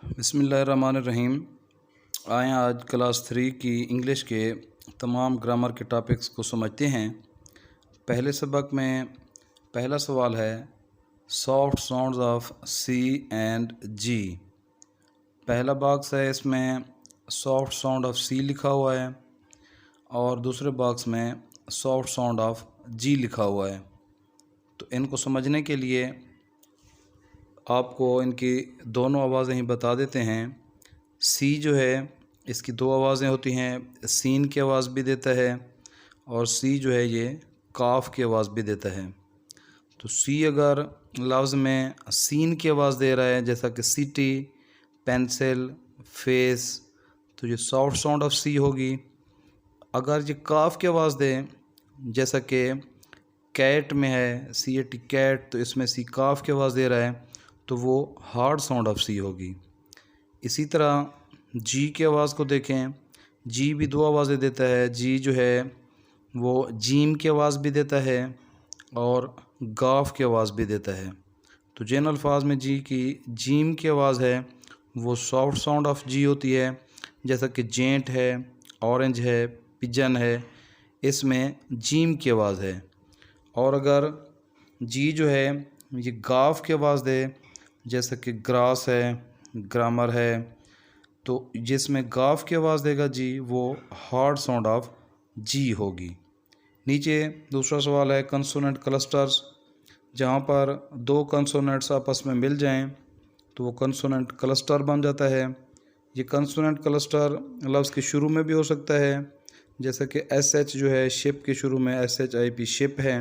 बिस्मिल्लाहिर्रहमानिर्रहीम। आए आज क्लास 3 की इंग्लिश के तमाम ग्रामर के टॉपिक्स को समझते हैं। पहले सबक में पहला सवाल है soft sounds of C and G. पहला बॉक्स है, इसमें सॉफ्ट साउंड ऑफ सी लिखा हुआ है और दूसरे बॉक्स में सॉफ्ट साउंड ऑफ जी लिखा हुआ है। तो इनको समझने के लिए आपको इनकी दोनों आवाज़ें ही बता देते हैं। सी जो है इसकी दो आवाज़ें होती हैं, सीन की आवाज़ भी देता है और सी जो है ये काफ की आवाज़ भी देता है। तो सी अगर लफ्ज़ में सीन की आवाज़ दे रहा है जैसा कि सिटी, पेंसिल, फेस, तो ये सॉफ्ट साउंड ऑफ सी होगी। अगर ये काफ की आवाज़ दे जैसा कि कैट में है CAT कैट, तो इसमें सी काफ की आवाज़ दे रहा है तो वो हार्ड साउंड ऑफ सी होगी। इसी तरह जी की आवाज़ को देखें, जी भी दो आवाज़ें देता है। जी जो है वो जीम की आवाज़ भी देता है और गाफ की आवाज़ भी देता है। तो जिन अल्फाज में जी की जीम की आवाज़ है वो सॉफ्ट साउंड ऑफ जी होती है, जैसा कि जेंट है, ऑरेंज है, पिजन है, इसमें जीम की आवाज़ है। और अगर जी जो है ये गाफ की आवाज़ दे जैसा कि ग्रास है, ग्रामर है, तो जिसमें गाफ की आवाज़ देगा जी वो हार्ड साउंड ऑफ जी होगी। नीचे दूसरा सवाल है कंसोनेंट क्लस्टर्स। जहाँ पर दो कंसोनेंट्स आपस में मिल जाएं तो वो कंसोनेंट क्लस्टर बन जाता है। ये कंसोनेंट क्लस्टर लफ्ज़ के शुरू में भी हो सकता है, जैसे कि SH जो है शिप के शुरू में SHIP शिप है,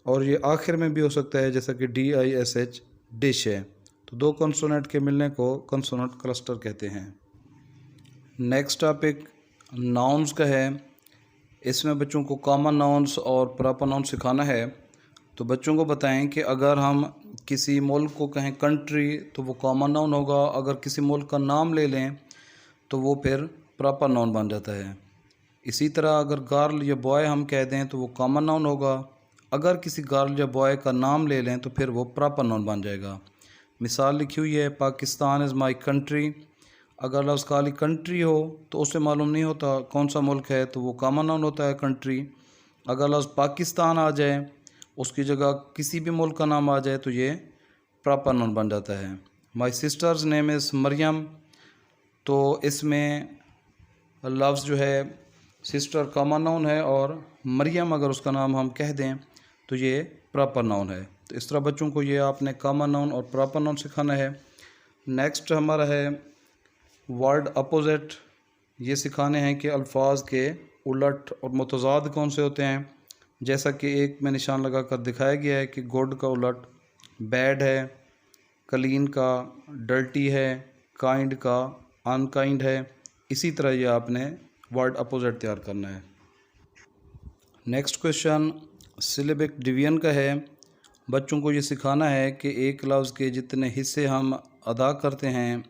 और ये आखिर में भी हो सकता है जैसा कि DISH डिश है। तो दो कंसोनेंट के मिलने को कंसोनेंट क्लस्टर कहते हैं। नेक्स्ट टॉपिक नाउन्स का है। इसमें बच्चों को कॉमन नाउन्स और प्रॉपर नाउन सिखाना है। तो बच्चों को बताएं कि अगर हम किसी मुल्क को कहें कंट्री तो वो कॉमन नाउन होगा, अगर किसी मुल्क का नाम ले लें तो वो फिर प्रॉपर नाउन बन जाता है। इसी तरह अगर गर्ल या बॉय हम कह दें तो वो कॉमन नाउन होगा, अगर किसी गर्ल या बॉय का नाम ले लें तो फिर वो प्रॉपर नाउन बन जाएगा। मिसाल लिखी हुई है पाकिस्तान इज़ माई कंट्री। अगर लफ्ज़ खाली कंट्री हो तो उससे मालूम नहीं होता कौन सा मुल्क है, तो वो कॉमन नाउन होता है कंट्री। अगर लफ्ज़ पाकिस्तान आ जाए, उसकी जगह किसी भी मुल्क का नाम आ जाए तो ये प्रॉपर नाउन बन जाता है। माई सिस्टर्स नेम इज़ मरियम, तो इसमें लफ्ज़ जो है सिस्टर कॉमन नाउन है और मरियम अगर उसका नाम हम कह दें तो ये प्रॉपर नाउन है। तो इस तरह बच्चों को ये आपने कॉमन नाउन और प्रॉपर नाउन सिखाना है। नेक्स्ट हमारा है वर्ड अपोजिट। ये सिखाने हैं कि अल्फाज के उलट और मुतज़ाद कौन से होते हैं। जैसा कि एक में निशान लगा कर दिखाया गया है कि गुड का उलट बैड है, क्लीन का डर्टी है, काइंड का अनकाइंड है। इसी तरह ये आपने वर्ड अपोजिट तैयार करना है। नेक्स्ट क्वेश्चन सिलेबिक डिवीजन का है। बच्चों को ये सिखाना है कि एक लफ्ज़ के जितने हिस्से हम अदा करते हैं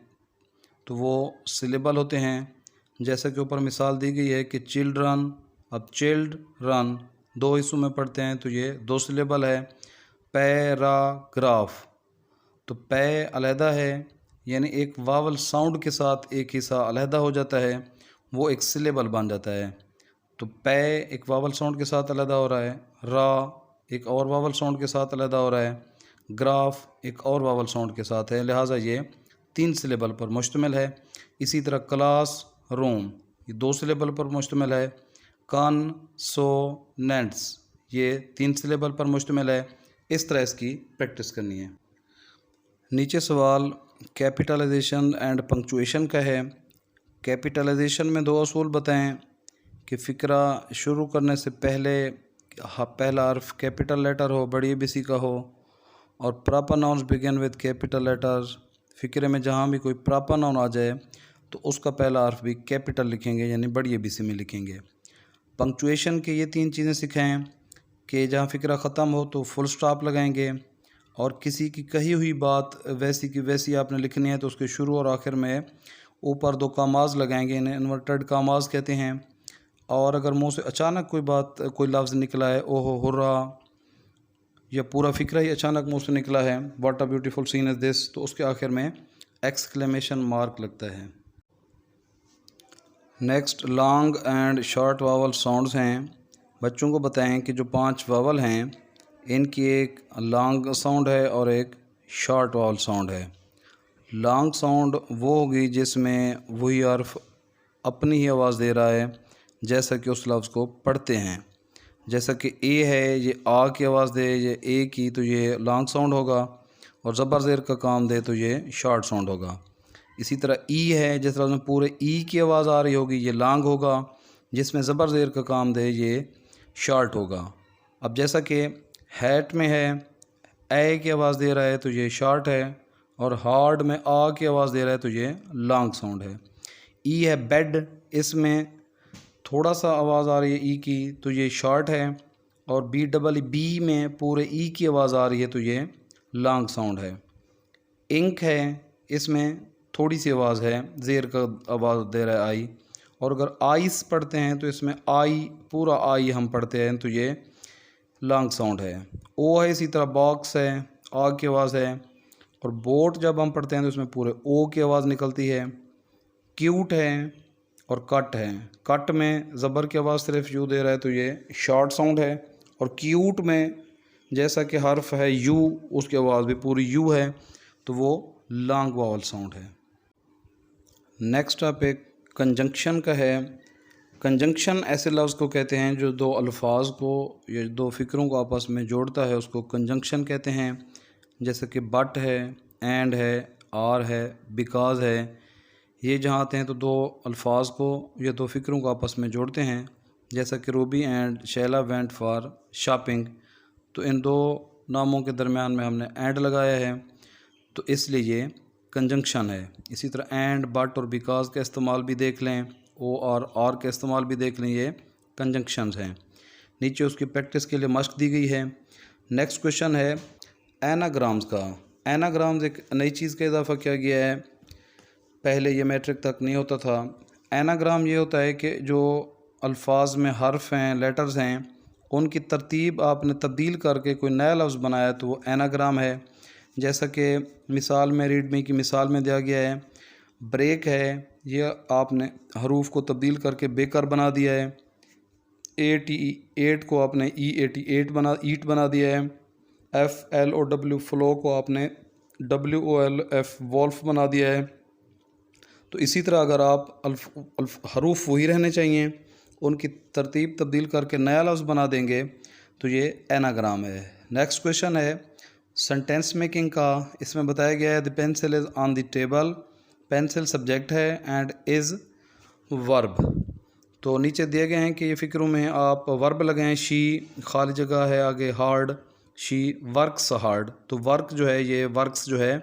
तो वो सिलेबल होते हैं। जैसा कि ऊपर मिसाल दी गई है कि चिल्ड्रन, अब चिल्ड रन दो हिस्सों में पढ़ते हैं तो ये दो सिलेबल है। पैराग्राफ, तो पै अलहदा है, यानी एक वावल साउंड के साथ एक हिस्सा अलहदा हो जाता है, वो एक सिलेबल बन जाता है। तो पै एक वावल साउंड के साथ अलहदा हो रहा है, रा एक और वावल साउंड के साथ अलहदा हो रहा है, ग्राफ एक और वावल साउंड के साथ है, लिहाजा ये तीन सिलेबल पर मुश्तमिल है। इसी तरह क्लास रूम ये दो सिलेबल पर मुश्तमिल है। कॉन्सोनेंट्स ये तीन सिलेबल पर मुश्तमिल है। इस तरह इसकी प्रैक्टिस करनी है। नीचे सवाल कैपिटलाइजेशन एंड पंक्चुएशन का है। कैपिटलाइजेशन में दो असूल बताएं कि फ़िक्रा शुरू करने से पहले पहला हर्फ कैपिटल लेटर हो, बड़ी ABC का हो, और proper nouns begin with capital letters. फ़िक्रे में जहाँ भी कोई प्रॉपर नाउन आ जाए तो उसका पहला हर्फ भी कैपिटल लिखेंगे, यानी बड़ी ABC में लिखेंगे। पंक्चुएशन के ये तीन चीज़ें सिखाएं कि जहाँ फ़िक्रा ख़त्म हो तो फुल स्टॉप लगाएंगे, और किसी की कही हुई बात वैसी की वैसी आपने लिखनी है तो उसके शुरू और आखिर में ऊपर दो कामाज लगाएंगे, इन्हें इन्वर्टेड कामाज कहते हैं। और अगर मुंह से अचानक कोई बात कोई लफ्ज़ निकला है, ओहो हुर्रा, या पूरा फ़िक्रा ही अचानक मुंह से निकला है, what a beautiful scene is this, तो उसके आखिर में एक्सक्लेमेशन मार्क लगता है। Next long and short vowel sounds हैं। बच्चों को बताएं कि जो 5 वावल हैं इनकी एक लॉन्ग साउंड है और एक शॉर्ट वावल साउंड है। लॉन्ग साउंड वो होगी जिसमें वही हर्फ अपनी ही आवाज़ दे रहा है जैसा कि उस लफ्ज़ को पढ़ते हैं। जैसा कि ए है, ये आ की आवाज़ दे ये ए की, तो ये लॉन्ग साउंड होगा, और ज़बर ज़ेर का काम दे तो ये शॉर्ट साउंड होगा। इसी तरह ई है, जिस तरह में पूरे ई की आवाज़ आ रही होगी ये लॉन्ग होगा, जिसमें ज़बर ज़ेर का काम दे ये शॉर्ट होगा। अब जैसा कि हैट में है, ए की आवाज़ दे रहा है तो ये शॉर्ट है, और हार्ड में आ की आवाज़ दे रहा है तो ये लॉन्ग साउंड है। ई है बेड, इसमें थोड़ा सा आवाज़ आ रही है ई की तो ये शॉर्ट है, और बी में पूरे ई की आवाज़ आ रही है तो ये लॉन्ग साउंड है। इंक है, इसमें थोड़ी सी आवाज़ है, ज़ेर का आवाज़ दे रहा है आई, और अगर आइस पढ़ते हैं तो इसमें आई पूरा आई हम पढ़ते हैं तो ये लॉन्ग साउंड है। ओ है, इसी तरह बॉक्स है, आ की आवाज़ है, और बोट जब हम पढ़ते हैं तो इसमें पूरे ओ की आवाज़ निकलती है। क्यूट है और कट है, कट में ज़बर की आवाज़ सिर्फ यू दे रहा है तो ये शॉर्ट साउंड है, और क्यूट में जैसा कि हर्फ है यू, उसकी आवाज़ भी पूरी यू है तो वो लॉन्ग वावल साउंड है। नेक्स्ट टॉपिक कंजंक्शन का है। कंजंक्शन ऐसे लफ्ज़ को कहते हैं जो 2 अल्फाज को या 2 फ़िक्रों को आपस में जोड़ता है, उसको कंजंक्शन कहते हैं। जैसे कि बट है, एंड है, आर है, बिकॉज़ है। ये जहाँ आते हैं तो 2 अल्फाज को या 2 फ़िक्रों को आपस में जोड़ते हैं। जैसा कि Ruby and Shaila went for shopping, तो इन 2 नामों के दरमियान में हमने एंड लगाया है तो इसलिए ये कंजंक्शन है। इसी तरह एंड, बट और बिकॉज़ का इस्तेमाल भी देख लें, ओ और आर का इस्तेमाल भी देख लें, ये कंजंक्शंस हैं। नीचे उसकी प्रैक्टिस के लिए मश्क दी गई है। नेक्स्ट क्वेश्चन है एनाग्राम्स का। एनाग्राम्स एक नई चीज़ का इजाफा किया गया है, पहले ये मैट्रिक तक नहीं होता था। एनाग्राम ये होता है कि जो अल्फाज में हर्फ हैं, लेटर्स हैं, उनकी तरतीब आपने तब्दील करके कोई नया लफ्ज़ बनाया तो वो एनाग्राम है। जैसा कि मिसाल में रीडमी की मिसाल में दिया गया है, ब्रेक है, ये आपने हरूफ को तब्दील करके बेकर बना दिया है। 88 को आपने E88 ईट बना दिया है। FLOW फ्लो को आपने WOLF वॉल्फ बना दिया है। तो इसी तरह अगर आप हरूफ वही रहने चाहिए, उनकी तरतीब तब्दील करके नया लफ्ज़ बना देंगे तो ये एनाग्राम है। नेक्स्ट क्वेश्चन है सेंटेंस मेकिंग का। इसमें बताया गया है the pencil is on the table. Pencil subject है एंड इज़ वर्ब। तो नीचे दिए गए हैं कि ये फ़िक्रों में आप वर्ब लगाएं। शी खाली जगह है, आगे हार्ड, शी वर्क्स हार्ड, तो वर्क जो है ये वर्क्स जो है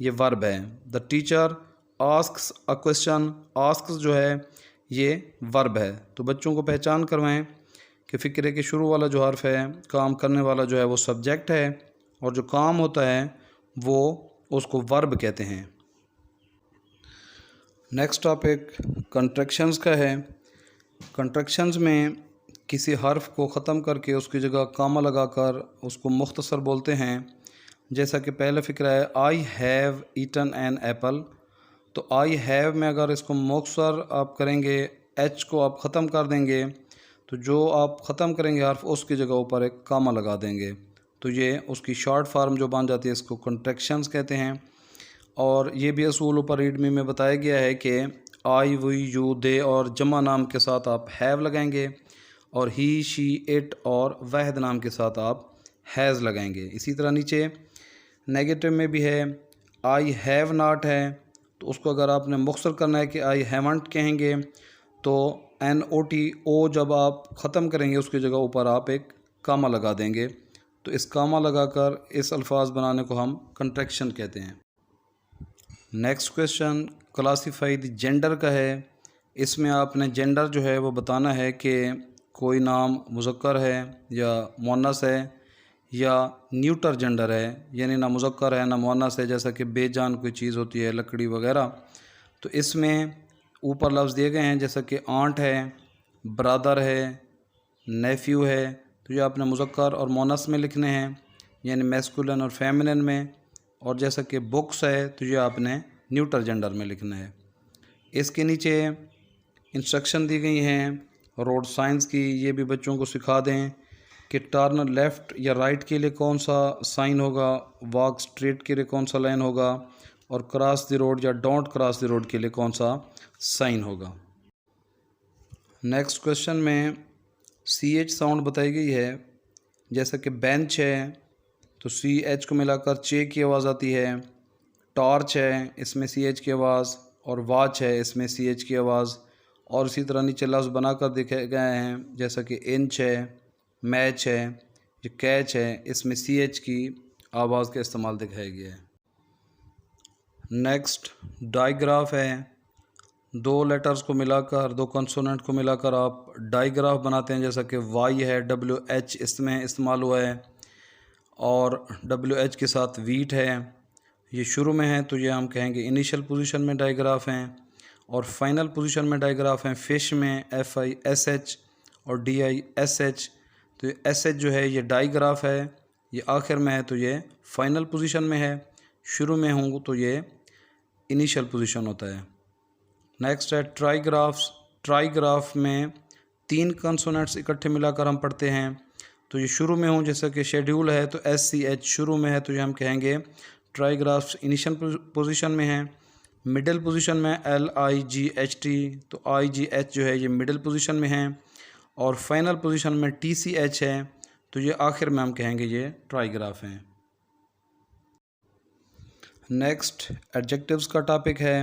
ये वर्ब है। The teacher asks a question, asks जो है ये वर्ब है। तो बच्चों को पहचान करवाएं कि फ़िक्रे के शुरू वाला जो हर्फ है, काम करने वाला जो है वो सब्जेक्ट है, और जो काम होता है वो उसको वर्ब कहते हैं। नेक्स्ट टॉपिक कंट्रैक्शंस का है। कंट्रैक्शंस में किसी हर्फ को ख़त्म करके उसकी जगह कामा लगाकर उसको मुख्तसर बोलते हैं। जैसा कि पहला फ़िक्रा है I have eaten an apple. तो आई हैव में अगर इसको मुख्तसर आप करेंगे, एच को आप ख़त्म कर देंगे, तो जो आप ख़त्म करेंगे हर्फ उसकी जगह ऊपर एक कामा लगा देंगे, तो ये उसकी शॉर्ट फार्म जो बन जाती है इसको कंट्रैक्शंस कहते हैं। और ये भी असूल ऊपर रीडमी में बताया गया है कि आई, वी, यू, दे और जमा नाम के साथ आप हैव लगाएंगे, और ही, शी, इट और वहद नाम के साथ आप हैज़ लगाएंगे। इसी तरह नीचे नेगेटिव में भी है आई हैव नॉट है, तो उसको अगर आपने मुख्तसर करना है कि आई हैवंट कहेंगे तो NOT जब आप ख़त्म करेंगे उसकी जगह ऊपर आप एक कामा लगा देंगे, तो इस कामा लगाकर इस अल्फाज बनाने को हम कंट्रैक्शन कहते हैं। Next question classify the gender का है। इसमें आपने जेंडर जो है वो बताना है कि कोई नाम मुज़क्कर है या मुअन्नस है या न्यूटर जेंडर है, यानी ना मुज़क्कर है ना मुअन्नस है, जैसा कि बेजान कोई चीज़ होती है, लकड़ी वगैरह। तो इसमें ऊपर लफ्ज़ दिए गए हैं जैसा कि आंट है, ब्रदर है, नेफ्यू है, तो ये आपने मुज़क्कर और मुअन्नस में लिखने हैं, यानी मैस्कुलिन और फेमिनिन में। और जैसा कि बुक्स है तो ये आपने न्यूट्रल जेंडर में लिखना है। इसके नीचे इंस्ट्रक्शन दी गई हैं रोड साइंस की, ये भी बच्चों को सिखा दें कि टर्न लेफ़्ट या राइट के लिए कौन सा साइन होगा, वॉक स्ट्रेट के लिए कौन सा लाइन होगा, और क्रॉस द रोड या डोंट क्रॉस द रोड के लिए कौन सा साइन होगा। नेक्स्ट क्वेश्चन में CH साउंड बताई गई है, जैसा कि बेंच है तो CH को मिलाकर चे की आवाज़ आती है, टॉर्च है इसमें CH की आवाज़, और वॉच है इसमें CH की आवाज़। और इसी तरह नीचे लफ्ज़ बनाकर दिखे गए हैं, जैसा कि इंच है, मैच है, जो कैच है, इसमें CH की आवाज़ का इस्तेमाल दिखाया गया है। नेक्स्ट डाइग्राफ है, दो लेटर्स को मिलाकर, दो कंसोनेंट को मिलाकर आप डाइग्राफ बनाते हैं, जैसा कि वाई है, WH इसमें इस्तेमाल हुआ है, और WH के साथ वीट है। ये शुरू में है तो ये हम कहेंगे इनिशियल पोजीशन में डाइग्राफ हैं, और फाइनल पोजीशन में डाइग्राफ हैं फिश में FISH और DISH। तो SH जो है ये डाइग्राफ है, ये आखिर में है तो ये फाइनल पोजीशन में है, शुरू में हूँ तो ये इनिशियल पोजीशन होता है। नेक्स्ट है ट्राईग्राफ्स। ट्राईग्राफ में तीन कंसोनेंट्स इकट्ठे मिलाकर हम पढ़ते हैं, तो ये शुरू में हूँ, जैसा कि शेड्यूल है तो SCH शुरू में है तो ये हम कहेंगे ट्राईग्राफ्स इनिशियल पोजीशन में है। मिडिल पोजीशन में LIGHT, तो IGH जो है ये मिडिल पोजीशन में है, और फाइनल पोजीशन में TCH है तो ये आखिर में हम कहेंगे ये ट्राईग्राफ हैं। नेक्स्ट एडजेक्टिव्स का टॉपिक है।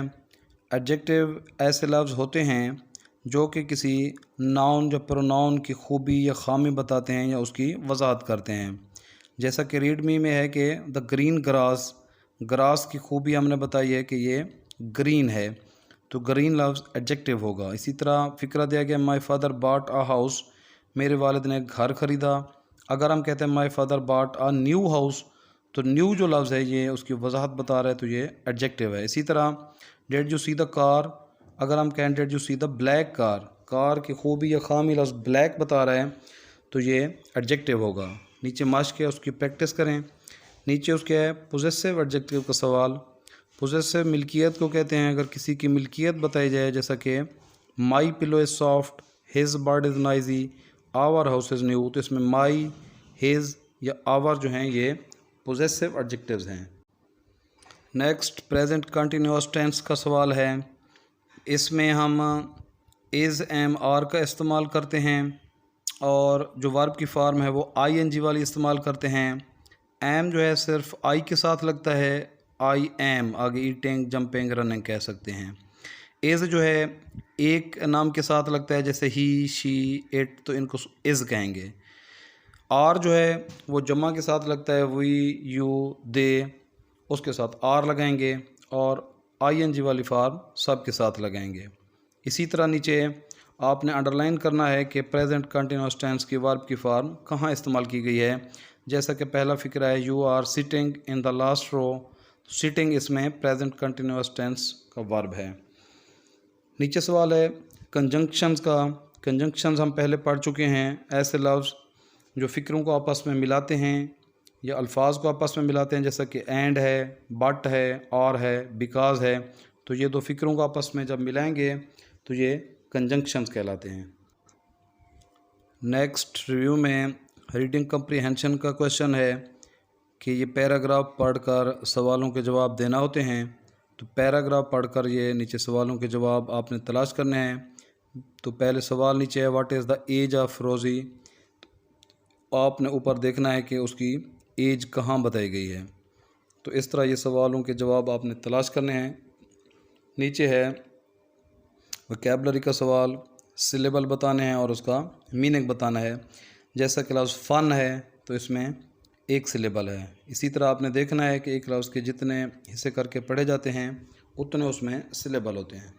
एडजेक्टिव ऐसे लफ्ज़ होते हैं जो कि किसी नाउन या प्रोनाउन की खूबी या खामी बताते हैं या उसकी वजाहत करते हैं। जैसा कि रीड मी में है कि द ग्रीन ग्रास, ग्रास की खूबी हमने बताई है कि ये ग्रीन है, तो ग्रीन लफ्ज़ एडजेक्टिव होगा। इसी तरह फ़िक्रा दिया गया my father bought a house, मेरे वालिद ने घर ख़रीदा। अगर हम कहते हैं my father bought a new house, तो न्यू जो लफ्ज़ है ये उसकी वजाहत बता रहा है तो ये एडजेक्टिव है। इसी तरह dead you see the car, अगर हम कहें dead you see the black car, car की खूबी या खामी लफ्ज़ ब्लैक बता रहा है तो ये एडजेक्टिव होगा। नीचे माश्क है उसकी प्रैक्टिस करें। नीचे उसके है पोजेसिव एडजेक्टिव का सवाल। पोजेसिव मिल्कियत को कहते हैं, अगर किसी की मिल्कियत बताई जाए, जैसा कि my pillow is soft, his bird is noisy, our house is new, तो इसमें माई, हिज या आवर जो हैं ये पोजेसिव एडजेक्टिव्स हैं। नेक्स्ट प्रेजेंट कंटिन्यूअस टेंस का सवाल है। इसमें हम इज़, एम, आर का इस्तेमाल करते हैं, और जो वर्ब की फॉर्म है वो ING वाली इस्तेमाल करते हैं। एम जो है सिर्फ आई के साथ लगता है, आई एम, आगे ईटिंग, जंपिंग, रनिंग कह सकते हैं। इज़ जो है एक नाम के साथ लगता है, जैसे ही, शी, इट, तो इनको इज़ कहेंगे। आर जो है वो जमा के साथ लगता है, वी, यू, दे, उसके साथ आर लगाएंगे, और ING वाली फॉर्म सब के साथ लगाएंगे। इसी तरह नीचे आपने अंडरलाइन करना है कि प्रेजेंट कंटिन्यूअस टेंस की वर्ब की फॉर्म कहाँ इस्तेमाल की गई है। जैसा कि पहला फ़िक्र है you are sitting in the last row, sitting इसमें प्रेजेंट कंटिन्यूअस टेंस का वर्ब है। नीचे सवाल है कंजंक्शंस का। कंजंक्शंस हम पहले पढ़ चुके हैं, ऐसे लफ्ज़ जो फ़िक्रों को आपस में मिलाते हैं या अल्फाज को आपस में मिलाते हैं, जैसा कि एंड है, बट है, और है, बिकॉज है, तो ये दो फ़िक्रों को आपस में जब मिलाएंगे तो ये कंजंक्शंस कहलाते हैं। नेक्स्ट रिव्यू में रीडिंग कम्प्रीहेंशन का क्वेश्चन है कि ये पैराग्राफ पढ़कर सवालों के जवाब देना होते हैं। तो पैराग्राफ पढ़कर ये नीचे सवालों के जवाब आपने तलाश करने हैं। तो पहले सवाल नीचे है what is the age of Rosie, आपने ऊपर देखना है कि उसकी एज कहाँ बताई गई है। तो इस तरह ये सवालों के जवाब आपने तलाश करने हैं। नीचे है वोकैबुलरी का सवाल, सिलेबल बताने हैं और उसका मीनिंग बताना है। जैसा कि लफ्ज़ फ़न है तो इसमें एक सिलेबल है। इसी तरह आपने देखना है कि एक लफ्ज़ के जितने हिस्से करके पढ़े जाते हैं उतने उसमें सिलेबल होते हैं।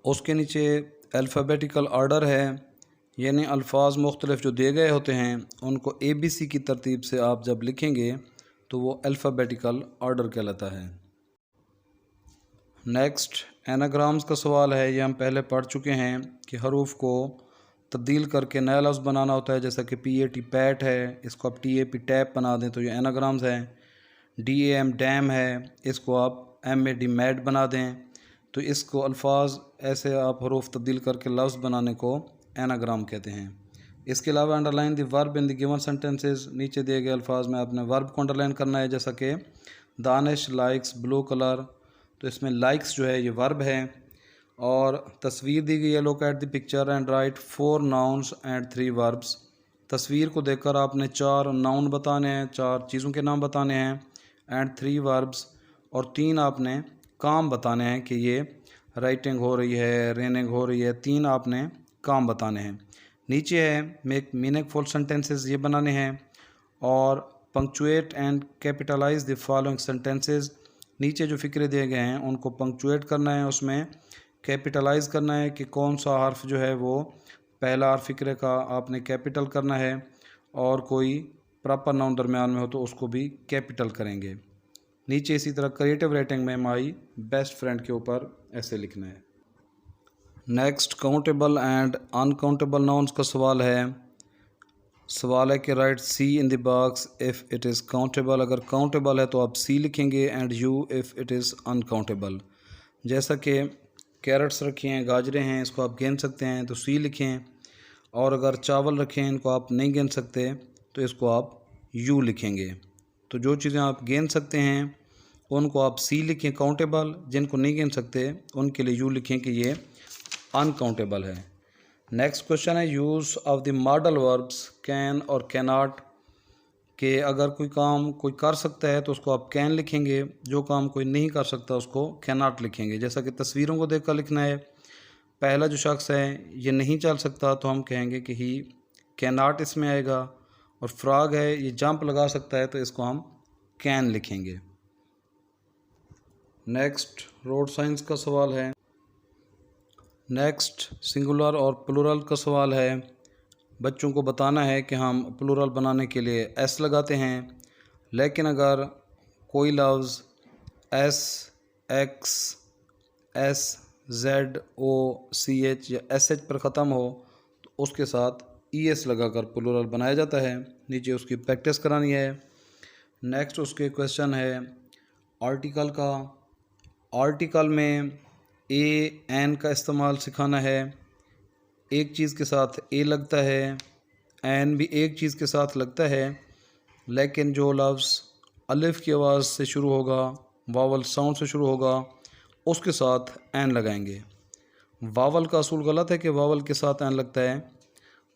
उसके नीचे अल्फ़ाबेटिकल ऑर्डर है, यानी अल्फाज मुख्तलिफ जो दिए गए होते हैं उनको ABC की तरतीब से आप जब लिखेंगे तो वो अल्फ़ाबेटिकल ऑर्डर कहलाता है। नेक्स्ट एनाग्राम्स का सवाल है, ये हम पहले पढ़ चुके हैं कि हरूफ को तब्दील करके नया लफ्ज़ बनाना होता है। जैसा कि PAT पैट है, इसको आप TAP टैप बना दें तो ये एनाग्राम्स हैं। DAM डैम है, इसको आप MAD मैड बना दें तो इसको अल्फाज ऐसे आप हरूफ तब्दील करके लफ्ज़ बनाने को एनाग्राम कहते हैं। इसके अलावा underline the verb in the given sentences, नीचे दिए गए अल्फाज में आपने वर्ब को अंडरलाइन करना है, जैसा कि दानिश लाइक्स ब्लू कलर, तो इसमें लाइक्स जो है ये वर्ब है। और तस्वीर दी गई है, look at the picture and right 4 nouns and 3 verbs. तस्वीर को देखकर आपने 4 नाउन बताने हैं, 4 चीज़ों के नाम बताने हैं, एंड 3 वर्ब्स, और 3 आपने काम बताने हैं कि ये राइटिंग हो रही है, रेनिंग हो रही है, 3 आपने काम बताने हैं। नीचे है मेक मीनिंगफुल सेंटेंसेस, ये बनाने हैं, और punctuate and capitalise the following sentences. नीचे जो फ़िक्रे दिए गए हैं उनको पंक्चुएट करना है, उसमें कैपिटलाइज करना है कि कौन सा हर्फ जो है वो पहला हर्फ फ़िक्रे का आपने कैपिटल करना है, और कोई प्रॉपर नाउन दरम्यान में हो तो उसको भी कैपिटल करेंगे। नीचे इसी तरह क्रिएटिव राइटिंग में माई बेस्ट फ्रेंड के ऊपर ऐसे लिखना है। Next countable and uncountable nouns का सवाल है कि write C in the box if it is countable. अगर काउंटेबल है तो आप सी लिखेंगे, and U if it is uncountable. जैसा कि कैरेट्स रखी हैं, गाजरें हैं, इसको आप गिन सकते हैं तो सी लिखें, और अगर चावल रखे हैं इनको आप नहीं गिन सकते तो इसको आप यू लिखेंगे। तो जो चीज़ें आप गिन सकते हैं उनको आप सी लिखें काउंटेबल, जिनको नहीं गिन सकते उनके लिए यू लिखें कि ये अनकाउंटेबल है। नेक्स्ट क्वेश्चन है use of the modal verbs can और कैन नॉट, कि अगर कोई काम कोई कर सकता है तो उसको आप कैन लिखेंगे, जो काम कोई नहीं कर सकता उसको कैन नॉट लिखेंगे। जैसा कि तस्वीरों को देखकर लिखना है, पहला जो शख्स है ये नहीं चल सकता तो हम कहेंगे कि ही कैन नॉट इसमें आएगा, और फ्रॉग है ये जंप लगा सकता है तो इसको हम कैन लिखेंगे। नेक्स्ट रोड साइंस का सवाल है। नेक्स्ट सिंगुलर और प्लूरल का सवाल है। बच्चों को बताना है कि हम प्लूरल बनाने के लिए एस लगाते हैं, लेकिन अगर कोई लफ्ज़ एस, एक्स, एस, जेड, ओ, सी एच या एस एच पर ख़त्म हो तो उसके साथ ई एस लगाकर प्लूरल बनाया जाता है। नीचे उसकी प्रैक्टिस करानी है। नेक्स्ट उसके क्वेश्चन है आर्टिकल का। आर्टिकल में ए एन का इस्तेमाल सिखाना है। एक चीज़ के साथ ए लगता है, एन भी एक चीज़ के साथ लगता है, लेकिन जो लफ्ज़ अलिफ की आवाज़ से शुरू होगा, वावल साउंड से शुरू होगा, उसके साथ एन लगाएंगे। वावल का असूल गलत है कि वावल के साथ एन लगता है।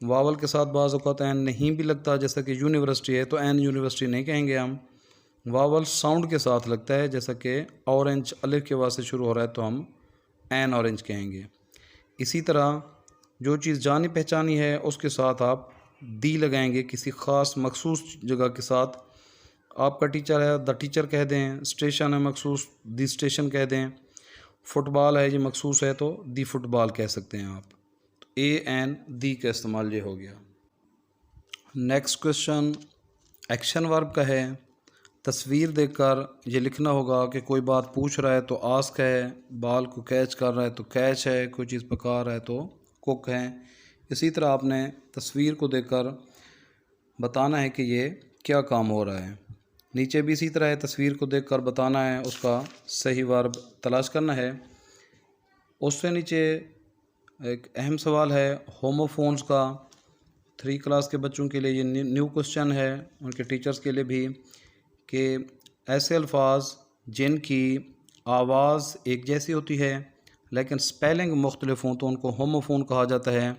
वावल के साथ बाज़ औक़ात एन नहीं भी लगता, जैसा कि यूनिवर्सिटी है तो एन यूनिवर्सिटी नहीं कहेंगे हम। वावल साउंड के साथ लगता है, जैसा कि ऑरेंज अलिफ की आवाज़ से शुरू हो रहा है तो हम एन ऑरेंज कहेंगे। इसी तरह जो चीज़ जानी पहचानी है उसके साथ आप दी लगाएंगे, किसी ख़ास मखसूस जगह के साथ। आपका टीचर है द टीचर कह दें, स्टेशन है मखसूस दी स्टेशन कह दें, फुटबॉल है ये मखसूस है तो दी फुटबॉल कह सकते हैं आप। तो ए एन दी का इस्तेमाल ये हो गया। नेक्स्ट क्वेश्चन एक्शन वर्ब का है। तस्वीर देखकर ये लिखना होगा कि कोई बात पूछ रहा है तो आस्क है, बाल को कैच कर रहा है तो कैच है, कोई चीज़ पका रहा है तो कुक है। इसी तरह आपने तस्वीर को देखकर बताना है कि ये क्या काम हो रहा है। नीचे भी इसी तरह है, तस्वीर को देखकर बताना है, उसका सही वर्ब तलाश करना है। उससे नीचे एक अहम सवाल है होमोफोन्स का। 3 क्लास के बच्चों के लिए ये न्यू क्वेश्चन है, उनके टीचर्स के लिए भी, कि ऐसे अल्फाज जिनकी आवाज़ एक जैसी होती है लेकिन स्पेलिंग मुख्तलिफ हों तो उनको होमोफोन कहा जाता है।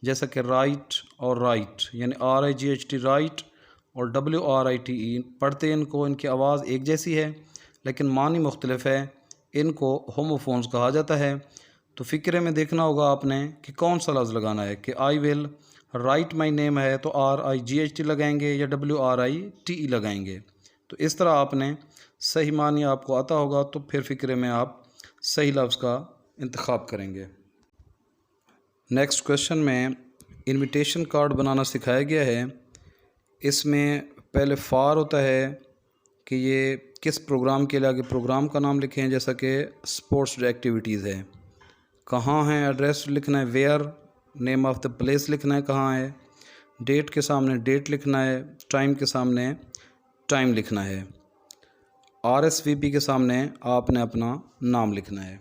जैसा कि राइट और राइट, यानी RIGHT राइट और WRITE, पढ़ते इनको इनकी आवाज़ एक जैसी है लेकिन मानी मुख्तलिफ है, इनको होमोफोन्स कहा जाता है। तो फ़िक्रे में देखना होगा आपने कि कौन सा लफ्ज़ लगाना है, कि I will write my name है तो RIGHT लगाएंगे या WRITE लगाएंगे। तो इस तरह आपने सही मानी आपको आता होगा तो फिर फ़िक्रे में आप सही लफ्ज़ का इंतखाब करेंगे। नेक्स्ट क्वेश्चन में इनविटेशन कार्ड बनाना सिखाया गया है। इसमें पहले फार होता है कि ये किस प्रोग्राम के लिए, आगे प्रोग्राम का नाम लिखें, जैसा कि स्पोर्ट्स एक्टिविटीज़ है। कहाँ है एड्रेस लिखना है, where, name of the place लिखना है कहाँ है, डेट के सामने डेट लिखना है, टाइम के सामने टाइम लिखना है। RSVP के सामने आपने अपना नाम लिखना है।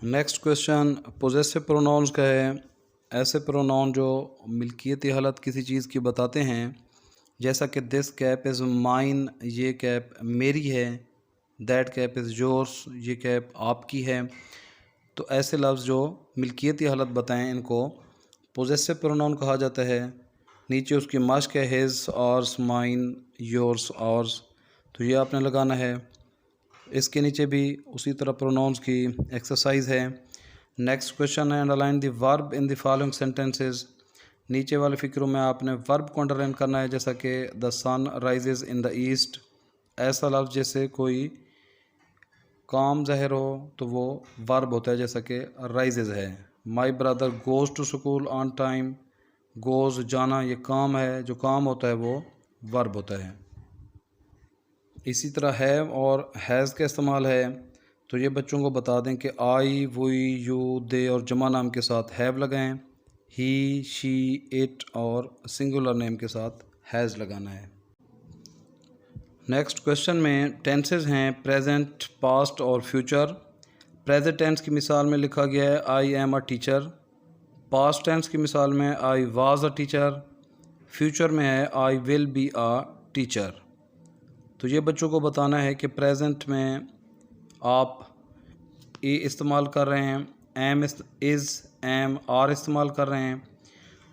नेक्स्ट क्वेश्चन पोजेसिव प्रोनाउंस का है। ऐसे प्रोनाउन जो मिल्कियती हालत किसी चीज़ की बताते हैं, जैसा कि दिस कैप इज़ माइन, ये कैप मेरी है। दैट कैप इज़ योर्स, ये कैप आपकी है। तो ऐसे लफ्ज़ जो मिल्कियती हालत बताएं, इनको पोजेसिव प्रोनाउन कहा जाता है। नीचे उसकी मश्क है, his, ours, mine, yours, ours, तो ये आपने लगाना है। इसके नीचे भी उसी तरह प्रोनाउंस की एक्सरसाइज है। नेक्स्ट क्वेश्चन है underline the verb in the following sentences. नीचे वाले फिक्रों में आपने वर्ब को अंडरलाइन करना है, जैसा कि the sun rises in the east. ऐसा लफ्ज़ जैसे कोई काम ज़ाहिर हो तो वो वर्ब होता है, जैसा कि राइजेज है। My brother goes to school on time, goes जाना ये काम है, जो काम होता है वो वर्ब होता है। इसी तरह हैव और हैज़ का इस्तेमाल है, तो ये बच्चों को बता दें कि आई, वी, यू, दे और जमा नाम के साथ हैव लगाएं। ही, शी, इट और सिंगुलर नेम के साथ हैज़ लगाना है। नेक्स्ट क्वेश्चन में टेंसेस हैं प्रेजेंट, पास्ट और फ्यूचर। प्रेजेंट टेंस की मिसाल में लिखा गया है I am a teacher. Past tense की मिसाल में I was a teacher. Future में है I will be a teacher. तो ये बच्चों को बताना है कि प्रेजेंट में आप ए इस्तेमाल कर रहे हैं, एम, इज़, एम, आर इस्तेमाल कर रहे हैं,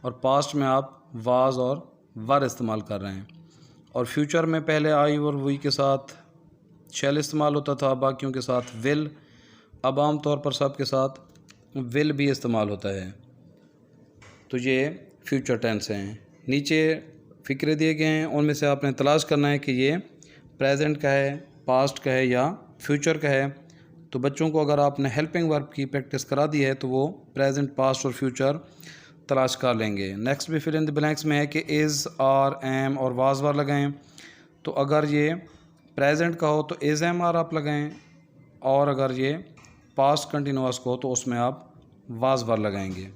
और पास्ट में आप वाज और वर इस्तेमाल कर रहे हैं। और फ्यूचर में पहले आई और वी के साथ शैल इस्तेमाल होता था, बाकियों के साथ विल। अब आम तौर पर सब के साथ विल भी इस्तेमाल होता है। तो ये फ्यूचर टेंस हैं। नीचे फ़िक्रे दिए गए हैं, उनमें से आपने तलाश करना है कि ये प्रेजेंट का है, पास्ट का है या फ्यूचर का है। तो बच्चों को अगर आपने हेल्पिंग वर्ब की प्रैक्टिस करा दी है तो वो प्रेजेंट, पास्ट और फ्यूचर तलाश कर लेंगे। नेक्स्ट भी फिल इन द ब्लैंक्स में है कि इज़, आर, एम और वाज वार लगाएं। तो अगर ये प्रेजेंट का हो तो इज़, एम, आर आप लगाएं, और अगर ये पास्ट कंटिन्यूअस को हो तो उसमें आप वाज वार लगाएंगे।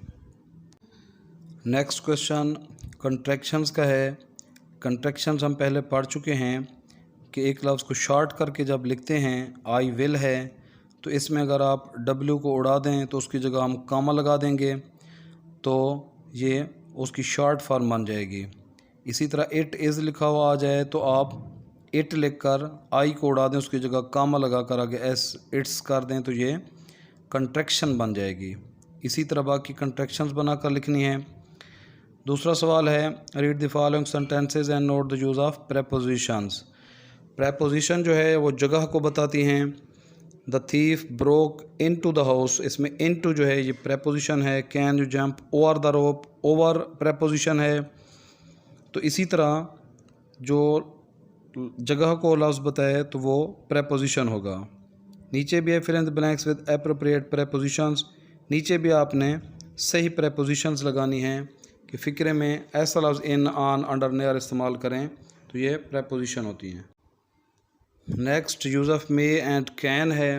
नेक्स्ट क्वेश्चन कंट्रैक्शंस का है। कंट्रैक्शंस हम पहले पढ़ चुके हैं कि एक लफ्ज़ को शॉर्ट करके जब लिखते हैं, आई विल है, तो इसमें अगर आप डब्ल्यू को उड़ा दें तो उसकी जगह हम कामा लगा देंगे, तो ये उसकी शॉर्ट फॉर्म बन जाएगी। इसी तरह इट इज़ लिखा हुआ आ जाए तो आप इट लिखकर आई को उड़ा दें, उसकी जगह कामा लगा कर आगे एस, इट्स कर दें, तो ये कंट्रैक्शन बन जाएगी। इसी तरह बाकी कंट्रैक्शंस बनाकर लिखनी है। दूसरा सवाल है read the following sentences and note the use of prepositions. Preposition जो है वो जगह को बताती हैं। The thief broke into the house, इसमें इन टू जो है ये प्रेपोजिशन है। Can you jump over the rope, over preposition है। तो इसी तरह जो जगह को लफ्ज़ बताए तो वो प्रेपोजिशन होगा। नीचे भी है fill in the blanks with appropriate prepositions. नीचे भी आपने सही प्रेपोजिशंस लगानी हैं कि फ़िक्रे में ऐसा लफ्ज़ इन, ऑन, अंडर, नियर इस्तेमाल करें, तो ये प्रेपोजिशन होती हैं। Next use of May and can है।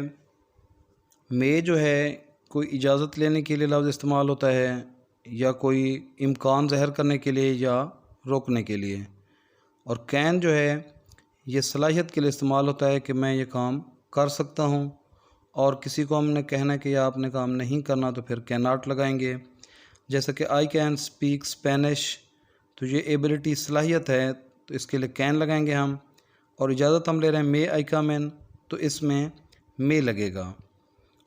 मे जो है कोई इजाज़त लेने के लिए लफ्ज़ इस्तेमाल होता है, या कोई इम्कान ज़ाहिर करने के लिए या रोकने के लिए। और कैन जो है ये सलाहियत के लिए इस्तेमाल होता है कि मैं ये काम कर सकता हूँ, और किसी को हमने कहना है कि यह आपने काम नहीं करना तो फिर कैन नॉट लगाएंगे। जैसे कि आई कैन स्पीक स्पेनिश, तो ये एबिलिटी, सलाहियत है, तो इसके लिए कैन लगाएंगे हम। और इजाज़त हम ले रहे हैं मे आई कम इन, तो इसमें मे लगेगा।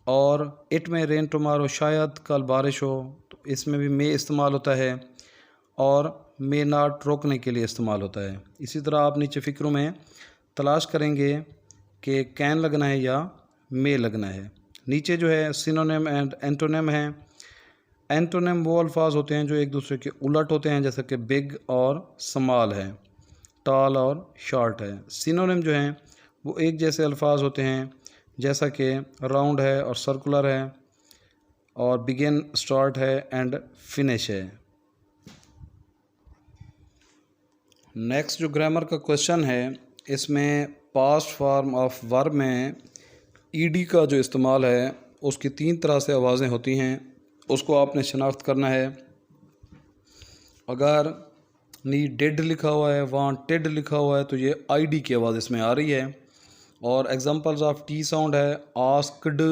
और इट में रेन टुमारो, शायद कल बारिश हो, तो इसमें भी मे इस्तेमाल होता है। और मे नॉट रोकने के लिए इस्तेमाल होता है। इसी तरह आप नीचे फ़िक्रों में तलाश करेंगे कि कैन लगना है या मे लगना है। नीचे जो है सिनोनिम एंड एंटोनिम है। एंटोनिम वो अल्फाज होते हैं जो एक दूसरे के उलट होते हैं, जैसे कि बिग और स्मॉल है, टॉल और शॉर्ट है। सिनोनिम जो हैं वो एक जैसे अल्फाज होते हैं, जैसा कि राउंड है और सर्कुलर है, और बिगिन, स्टार्ट है, एंड फिनिश है। नेक्स्ट जो ग्रामर का क्वेश्चन है, इसमें पास्ट फॉर्म ऑफ वर्ब में ईडी का जो इस्तेमाल है उसकी 3 तरह से आवाज़ें होती हैं, उसको आपने शनाख्त करना है। अगर नीडेड लिखा हुआ है, वांटेड लिखा हुआ है, तो ये आईडी की आवाज़ इसमें आ रही है। और एग्जांपल्स ऑफ टी साउंड है आस्क्ड,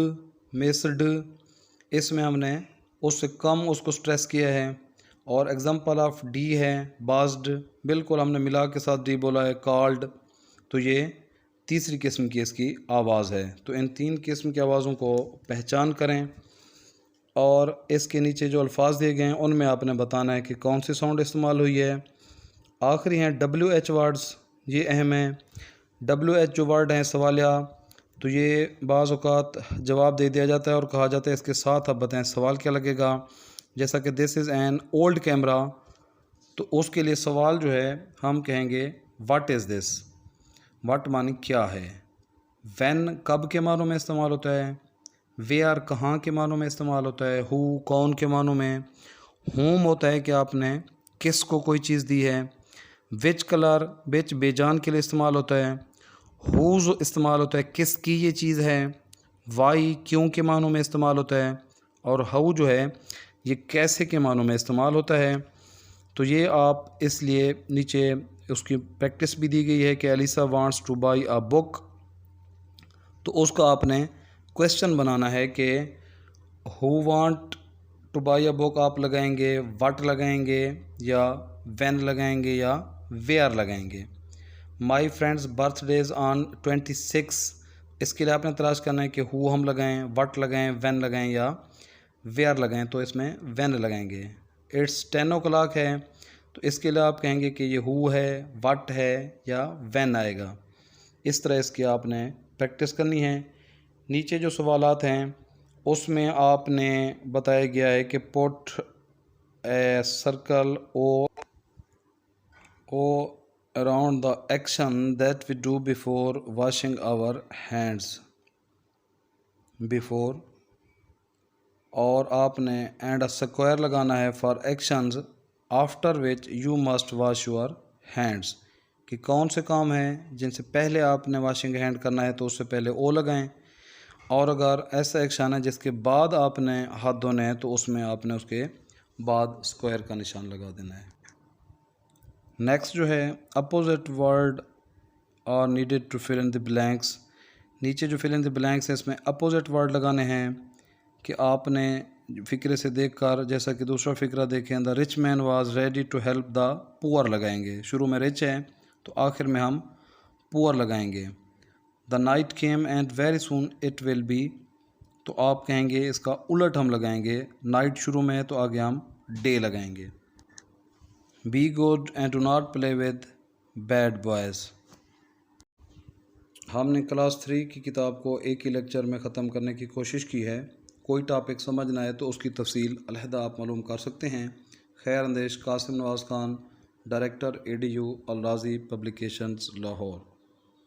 मिस्ड, इसमें हमने उससे कम उसको स्ट्रेस किया है। और एग्जांपल ऑफ डी है बाज्ड, बिल्कुल हमने मिला के साथ डी बोला है। कॉल्ड, तो ये तीसरी किस्म की इसकी आवाज़ है। तो इन 3 किस्म की आवाज़ों को पहचान करें और इसके नीचे जो अल्फाज दिए गए हैं उनमें आपने बताना है कि कौन सी साउंड इस्तेमाल हुई है। आखिरी हैं WH वर्ड्स, ये अहम है। WH जो वर्ड हैं सवालिया, तो ये बाज़ औक़ात जवाब दे दिया जाता है और कहा जाता है इसके साथ आप बताएं सवाल क्या लगेगा। जैसा कि this is an old camera, तो उसके लिए सवाल जो है हम कहेंगे व्हाट इज़ दिस। व्हाट मानी क्या है। व्हेन कब के मानों में इस्तेमाल होता है। वेयर कहाँ के मानों में इस्तेमाल होता है। हु कौन के मानों में। होम होता है कि आपने किस को कोई चीज़ दी है। विच कलर विच बेजान के लिए इस्तेमाल होता है। हुज़ इस्तेमाल होता है किसकी ये चीज़ है। वाई क्यों के मानों में इस्तेमाल होता है। और हाउ जो है ये कैसे के मानों में इस्तेमाल होता है। तो ये आप इसलिए नीचे उसकी प्रैक्टिस भी दी गई है कि Elisa wants to buy a book, तो उसका आपने क्वेश्चन बनाना है कि who want to buy a book आप लगाएंगे, व्हाट लगाएंगे या व्हेन लगाएंगे या वेयर लगाएंगे। माई फ्रेंड्स बर्थडेज ऑन 26, इसके लिए आपने तलाश करना है कि हु हम लगाएं, व्हाट लगाएं, व्हेन लगाएं या वेयर लगाएं, तो इसमें व्हेन लगाएंगे। इट्स 10 o'clock है, तो इसके लिए आप कहेंगे कि ये हु है, व्हाट है या व्हेन आएगा। इस तरह इसकी आपने प्रैक्टिस करनी है। नीचे जो सवालात हैं उसमें आपने बताया गया है कि put a circle O around the action that we do before washing our hands before, और आपने एंड अ स्क्वायर लगाना है for actions after which you must wash your hands, कि कौन से काम हैं जिनसे पहले आपने वॉशिंग हैंड करना है तो उससे पहले ओ लगाएं। और अगर ऐसा एक्शन है जिसके बाद आपने हाथ धोने हैं तो उसमें आपने उसके बाद स्क्वायर का निशान लगा देना है। नेक्स्ट जो है opposite word are needed to fill in the blanks. नीचे जो फिल इन द ब्लैंक्स है इसमें अपोजिट वर्ड लगाने हैं कि आपने फ़िक्रे से देखकर, जैसा कि दूसरा फ़िक्रा देखें, the rich man was ready to help the poor लगाएंगे। शुरू में रिच है तो आखिर में हम पुअर लगाएंगे। The night came and very soon it will be, तो आप कहेंगे इसका उलट हम लगाएंगे। नाइट शुरू में है तो आगे हम डे लगाएंगे। Be good and do not play with bad boys. हमने क्लास 3 की किताब को एक ही लेक्चर में ख़त्म करने की कोशिश की है। कोई टॉपिक समझ ना आए तो उसकी तफसील अलहदा आप मालूम कर सकते हैं। खैर अंदेश कासिम नवाज़ खान, डायरेक्टर ADU अल राज़ी पब्लिकेशंस लाहौर।